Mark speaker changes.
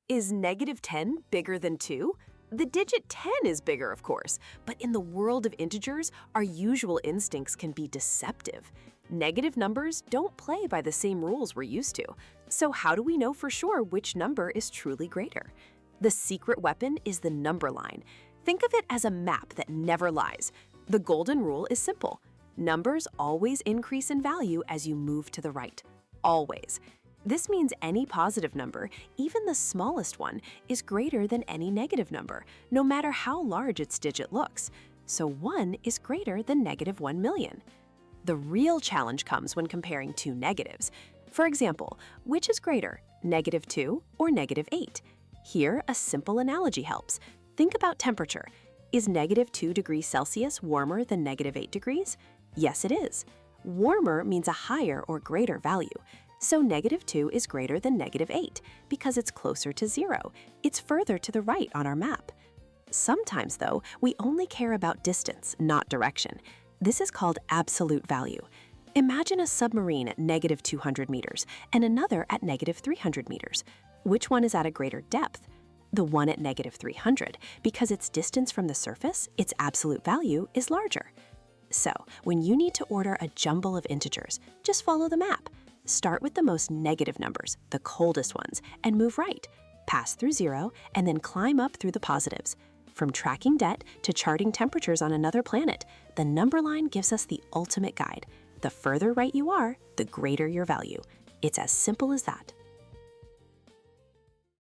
Speaker 1: Is negative 10 bigger than 2? The digit 10 is bigger, of course, but in the world of integers, our usual instincts can be deceptive. Negative numbers don't play by the same rules we're used to. So how do we know for sure which number is truly greater? The secret weapon is the number line. Think of it as a map that never lies. The golden rule is simple. Numbers always increase in value as you move to the right. Always. This means any positive number, even the smallest one, is greater than any negative number, no matter how large its digit looks. So 1 is greater than negative 1 million. The real challenge comes when comparing two negatives. For example, which is greater, negative 2 or negative 8? Here, a simple analogy helps. Think about temperature. Is negative 2 degrees Celsius warmer than negative 8 degrees? Yes, it is. Warmer means a higher or greater value. So negative 2 is greater than negative 8 because it's closer to 0. It's further to the right on our map. Sometimes, though, we only care about distance, not direction. This is called absolute value. Imagine a submarine at negative 200 meters and another at negative 300 meters. Which one is at a greater depth? The one at negative 300, because its distance from the surface, its absolute value, is larger. So, when you need to order a jumble of integers, just follow the map. Start with the most negative numbers, the coldest ones, and move right. Pass through 0, and then climb up through the positives. From tracking debt to charting temperatures on another planet, the number line gives us the ultimate guide. The further right you are, the greater your value. It's as simple as that.